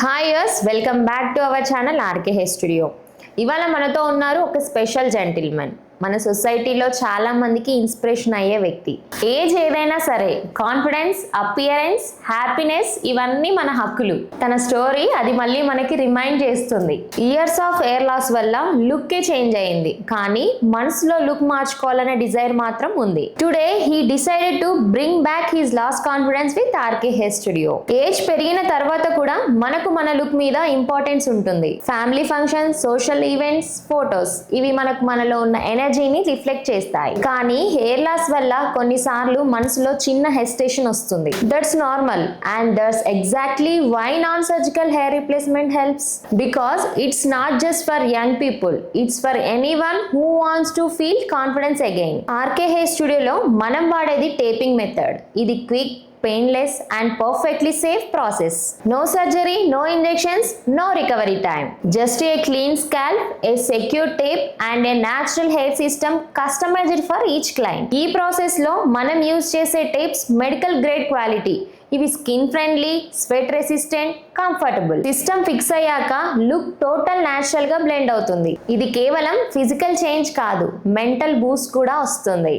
Hi yours, welcome back to our channel RK hair studio. ఇవాళ మనతో ఉన్నారు ఒక స్పెషల్ జెంటిల్మెన్. మన సొసైటీలో చాలా మందికి ఇన్స్పిరేషన్ అయ్యే వ్యక్తి. ఏజ్ ఏదైనా సరే కాన్ఫిడెన్స్, అపియరెన్స్, హ్యాపీనెస్ ఇవన్నీ మన హక్కులు. తన స్టోరీ అది మళ్ళీ మనకి రిమైండ్ చేస్తుంది. ఇయర్స్ ఆఫ్ ఎయిర్ లాస్ వల్ల లుక్కే చేంజ్ అయింది, కానీ మనసులో లుక్ మార్చుకోవాలనే డిజైర్ మాత్రం ఉంది. Today he decided to bring back his lost confidence with RK hair studio. Age పెరిగిన తర్వాత కూడా మనకు మన లుక్ మీద ఇంపార్టెన్స్ ఉంటుంది. Family functions, social events, photos ఇవి మనలో ఉన్న ఎనర్జీని రిఫ్లెక్ట్ చేస్తాయి. కానీ హెయిర్ లాస్ వల్ల కొన్నిసార్లు మనసులో చిన్న హెసిటేషన్ వస్తుంది. That's normal and that's exactly why non surgical hair replacement helps. Because it's not just for young people, it's for anyone who wants to feel confidence again. RK hair స్టూడియోలో మనం వాడేది taping method. ఇది quick, painless and perfectly safe process. No surgery, no injections, no recovery time. Just a clean scalp, a secure tape and a natural hair system customized for each client. ఈ process లో మనం use చేసే tapes medical grade quality. ఇవి skin friendly, sweat resistant, comfortable. System fix అయ్యాక look total natural గా blend అవుతుంది. ఇది కేవలం ఫిజికల్ చేంజ్ కాదు, మెంటల్ బూస్ట్ కూడా వస్తుంది.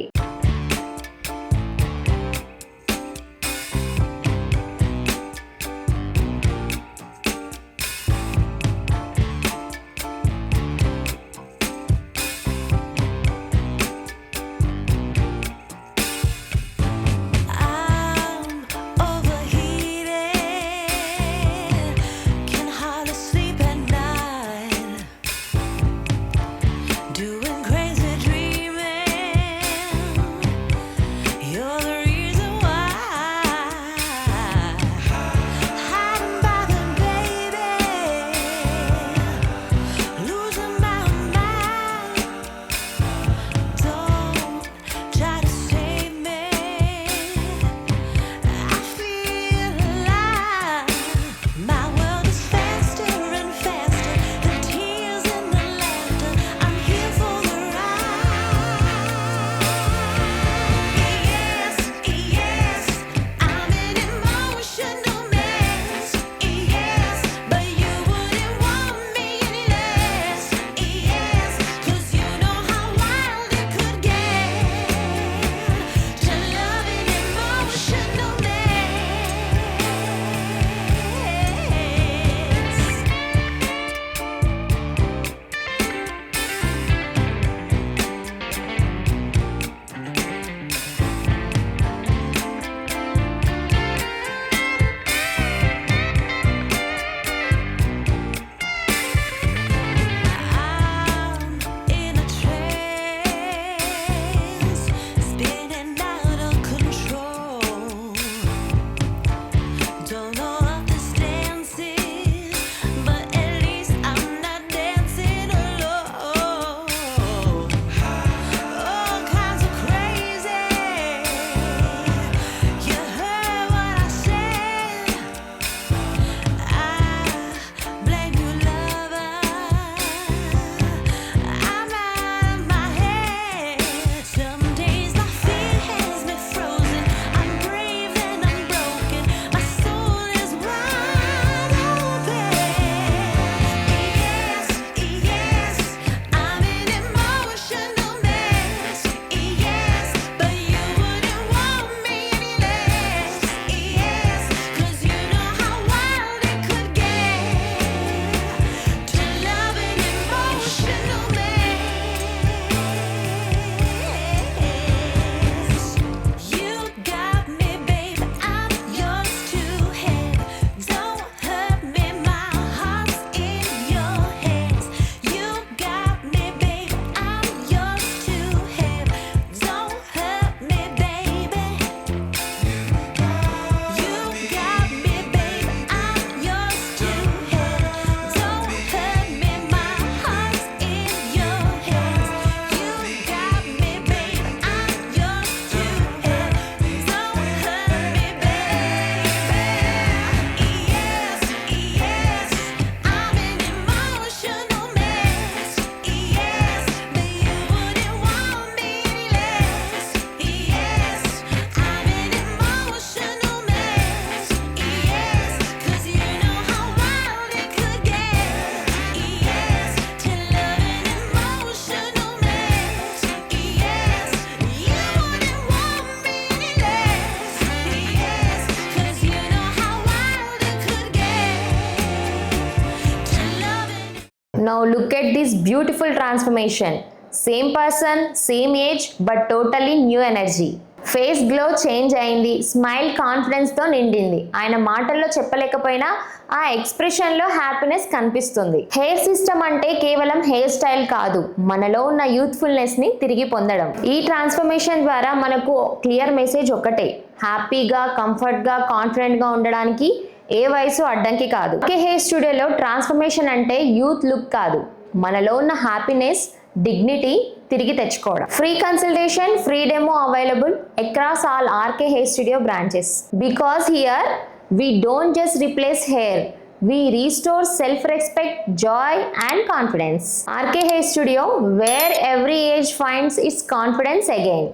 Now look at this beautiful transformation. Same person, same age, but totally new energy. Face glow change అయింది, smile కాన్ఫిడెన్స్తో నిండింది. ఆయన మాటల్లో చెప్పలేకపోయినా ఆ ఎక్స్ప్రెషన్లో హ్యాపీనెస్ కనిపిస్తుంది. హెయిర్ సిస్టమ్ అంటే కేవలం హెయిర్ స్టైల్ కాదు, మనలో ఉన్న యూత్ఫుల్నెస్ని తిరిగి పొందడం. ఈ ట్రాన్స్ఫర్మేషన్ ద్వారా మనకు క్లియర్ మెసేజ్ ఒకటే: హ్యాపీగా, కంఫర్ట్గా, కాన్ఫిడెంట్గా ఉండడానికి ఏ వయసు అడ్డంకి కాదు. ఆర్కే హెయిర్ స్టూడియోలో ట్రాన్స్ఫర్మేషన్ అంటే యూత్ లుక్ కాదు, మనలో ఉన్న హ్యాపీనెస్, డిగ్నిటీ తిరిగి తెచ్చుకోవడం. Free consultation, free demo available across all RK hair studio branches. Because here we don't just replace hair, we restore self-respect, joy and confidence. RK Hair Studio, where every age finds its confidence again.